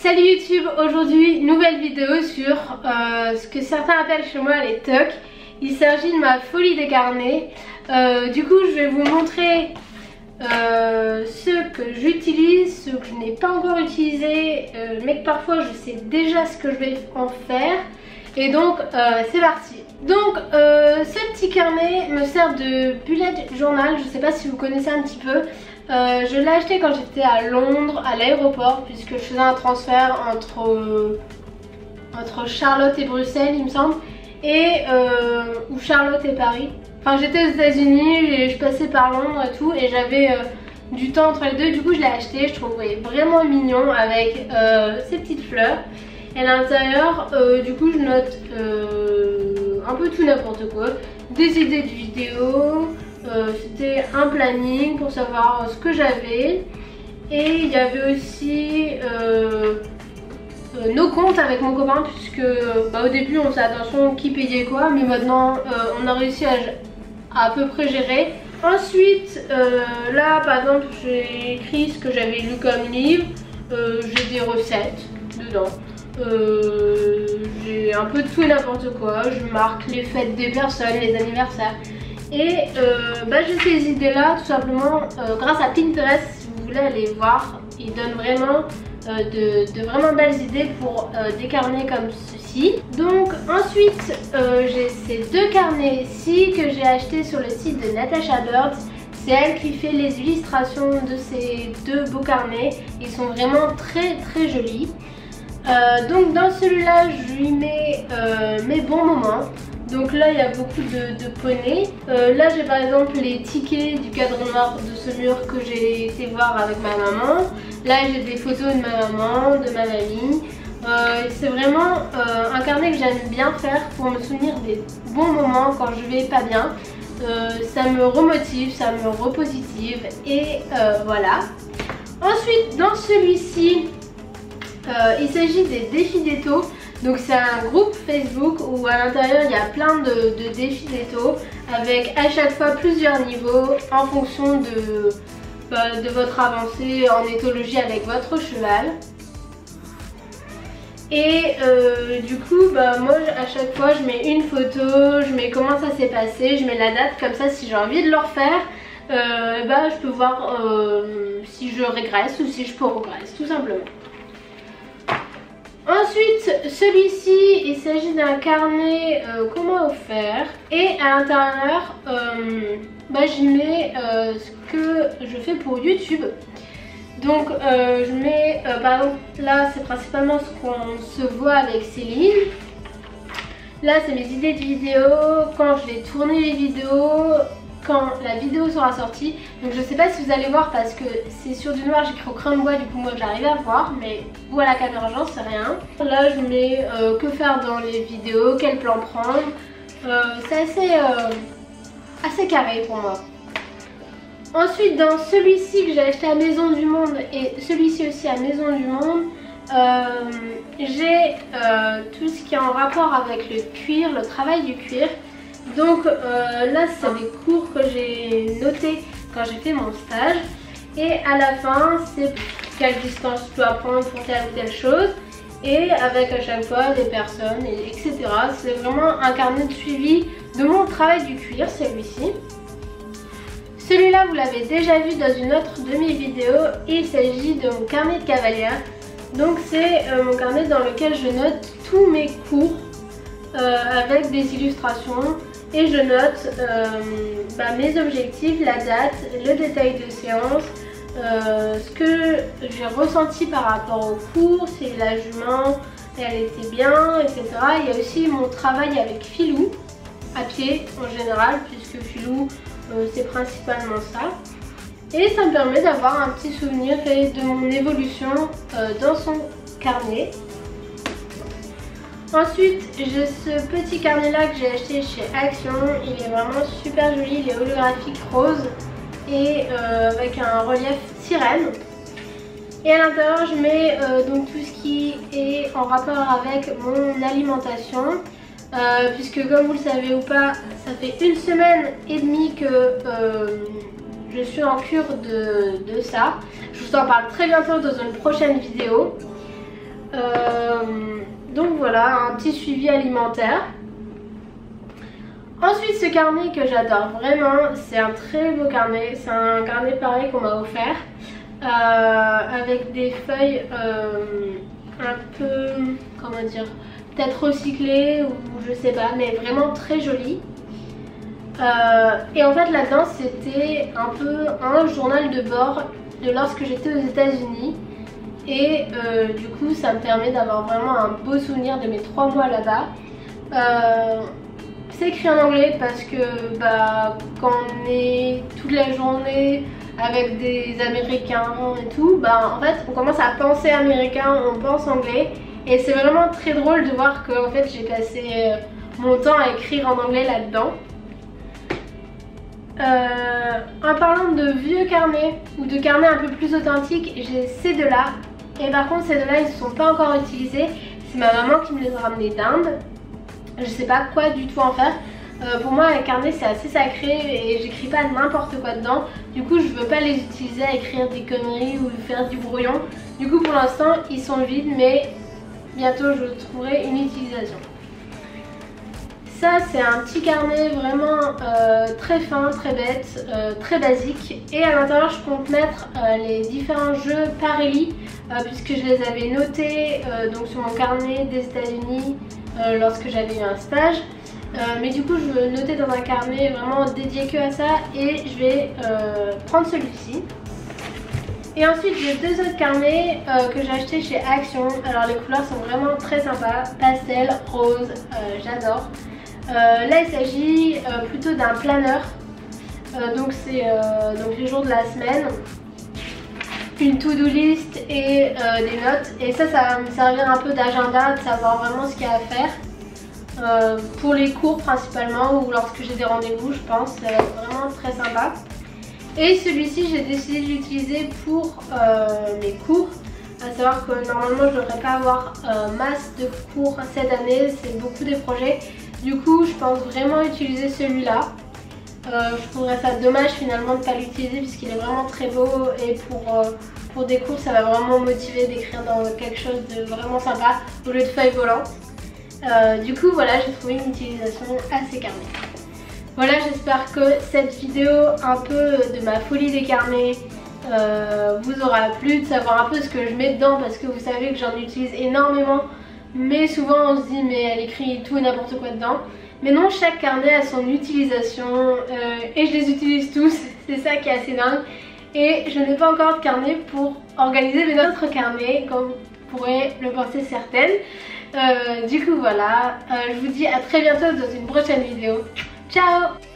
Salut YouTube, aujourd'hui nouvelle vidéo sur ce que certains appellent chez moi les tocs. Il s'agit de ma folie des carnets. Du coup je vais vous montrer ce que j'utilise, ce que je n'ai pas encore utilisé, mais que parfois je sais déjà ce que je vais en faire. Et donc c'est parti. Donc ce petit carnet me sert de bullet journal, je ne sais pas si vous connaissez un petit peu. Je l'ai acheté quand j'étais à Londres, à l'aéroport, puisque je faisais un transfert entre Charlotte et Bruxelles, il me semble, et ou Charlotte et Paris. Enfin, j'étais aux États-Unis et je passais par Londres et tout, et j'avais du temps entre les deux. Du coup, je l'ai acheté. Je trouvais vraiment mignon avec ces petites fleurs. Et à l'intérieur, du coup, je note un peu tout n'importe quoi, des idées de vidéos. C'était un planning pour savoir ce que j'avais, et il y avait aussi nos comptes avec mon copain, puisque au début on faisait attention qui payait quoi, mais maintenant on a réussi à peu près gérer. Ensuite là par exemple j'ai écrit ce que j'avais lu comme livre, j'ai des recettes dedans, j'ai un peu de tout et n'importe quoi, je marque les fêtes des personnes, les anniversaires. Et j'ai ces idées là tout simplement grâce à Pinterest. Si vous voulez aller voir, il donne vraiment de vraiment belles idées pour des carnets comme ceci. Donc ensuite j'ai ces deux carnets-ci que j'ai achetés sur le site de Natasha Birds. C'est elle qui fait les illustrations de ces deux beaux carnets. Ils sont vraiment très jolis. Donc dans celui-là je lui mets mes bons moments. Donc là il y a beaucoup de poneys. Là j'ai par exemple les tickets du cadre noir de ce mur que j'ai été voir avec ma maman. Là j'ai des photos de ma maman, de ma mamie. C'est vraiment un carnet que j'aime bien faire pour me souvenir des bons moments quand je vais pas bien. Ça me remotive, ça me repositive et voilà. Ensuite dans celui-ci il s'agit des défis d'étau. Donc c'est un groupe Facebook où à l'intérieur il y a plein de défis d'étau avec à chaque fois plusieurs niveaux en fonction de votre avancée en éthologie avec votre cheval. Et du coup moi à chaque fois je mets une photo, je mets comment ça s'est passé, je mets la date, comme ça si j'ai envie de le refaire je peux voir si je régresse ou si je progresse tout simplement. Ensuite, celui-ci, il s'agit d'un carnet qu'on m'a offert, et à l'intérieur, je mets ce que je fais pour YouTube. Donc, je mets, par exemple, là, c'est principalement ce qu'on se voit avec Céline. Là, c'est mes idées de vidéos, quand je vais tourner les vidéos, quand la vidéo sera sortie. Donc je sais pas si vous allez voir parce que c'est sur du noir, j'écris au crayon de bois, du coup moi j'arrive à voir, mais vous à la caméra j'en sais rien. Là je mets que faire dans les vidéos, quel plan prendre. C'est assez carré pour moi. Ensuite dans celui-ci que j'ai acheté à Maison du Monde et celui-ci aussi à Maison du Monde, j'ai tout ce qui est en rapport avec le cuir, le travail du cuir. Donc là c'est des cours que j'ai notés quand j'ai fait mon stage, et à la fin c'est quelle distance tu dois prendre pour telle ou telle chose, et avec à chaque fois des personnes etc. C'est vraiment un carnet de suivi de mon travail du cuir, celui-ci. Celui-là vous l'avez déjà vu dans une autre de mes vidéos, il s'agit de mon carnet de cavalière. Donc c'est mon carnet dans lequel je note tous mes cours avec des illustrations. Et je note mes objectifs, la date, le détail de séance, ce que j'ai ressenti par rapport au cours, si la jument elle était bien, etc. Il y a aussi mon travail avec Filou, à pied en général, puisque Filou c'est principalement ça. Et ça me permet d'avoir un petit souvenir de mon évolution dans son carnet. Ensuite j'ai ce petit carnet là que j'ai acheté chez Action, il est vraiment super joli, il est holographique rose et avec un relief sirène. Et à l'intérieur je mets donc tout ce qui est en rapport avec mon alimentation, puisque comme vous le savez ou pas, ça fait 1 semaine et demie que je suis en cure de ça. Je vous en parle très bientôt dans une prochaine vidéo. Donc voilà, un petit suivi alimentaire. Ensuite, ce carnet que j'adore vraiment, c'est un très beau carnet. C'est un carnet pareil qu'on m'a offert avec des feuilles un peu, comment dire, peut-être recyclées ou je sais pas, mais vraiment très jolies. Et en fait là-dedans c'était un peu un journal de bord de lorsque j'étais aux États-Unis. Et du coup ça me permet d'avoir vraiment un beau souvenir de mes 3 mois là-bas. C'est écrit en anglais parce que quand on est toute la journée avec des Américains et tout, en fait on commence à penser américain, on pense anglais. Et c'est vraiment très drôle de voir que en fait j'ai passé mon temps à écrire en anglais là-dedans. En parlant de vieux carnets ou de carnets un peu plus authentiques, j'ai ces deux-là. Et par contre ces deux-là ils ne sont pas encore utilisés. C'est ma maman qui me les a ramenés d'Inde. Je sais pas quoi du tout en faire. Pour moi un carnet c'est assez sacré et j'écris pas n'importe quoi dedans. Du coup je veux pas les utiliser à écrire des conneries ou faire du brouillon. Du coup pour l'instant ils sont vides, mais bientôt je trouverai une utilisation. Ça c'est un petit carnet vraiment très fin, très bête, très basique. Et à l'intérieur je compte mettre les différents jeux Parelli puisque je les avais notés donc sur mon carnet des États-Unis lorsque j'avais eu un stage. Mais du coup je veux noter dans un carnet vraiment dédié que à ça et je vais prendre celui-ci. Et ensuite j'ai deux autres carnets que j'ai achetés chez Action. Alors les couleurs sont vraiment très sympas, pastel, rose, j'adore. Là il s'agit plutôt d'un planeur, donc c'est les jours de la semaine, une to-do list et des notes. Et ça va me servir un peu d'agenda, de savoir vraiment ce qu'il y a à faire pour les cours principalement ou lorsque j'ai des rendez-vous, je pense. Ça va être vraiment très sympa. Et celui-ci j'ai décidé de l'utiliser pour mes cours. À savoir que normalement je ne devrais pas avoir masse de cours cette année, c'est beaucoup des projets. Du coup je pense vraiment utiliser celui-là. Je trouverais ça dommage finalement de ne pas l'utiliser puisqu'il est vraiment très beau et pour des cours ça va vraiment motiver d'écrire dans quelque chose de vraiment sympa au lieu de feuilles volantes. Du coup voilà, j'ai trouvé une utilisation à ces carnets. Voilà, j'espère que cette vidéo un peu de ma folie des carnets vous aura plu, de savoir un peu ce que je mets dedans parce que vous savez que j'en utilise énormément. Mais souvent on se dit mais elle écrit tout et n'importe quoi dedans. Mais non, chaque carnet a son utilisation et je les utilise tous, c'est ça qui est assez dingue. Et je n'ai pas encore de carnet pour organiser mes autres carnets comme pourraient le penser certaines. Du coup voilà, je vous dis à très bientôt dans une prochaine vidéo. Ciao!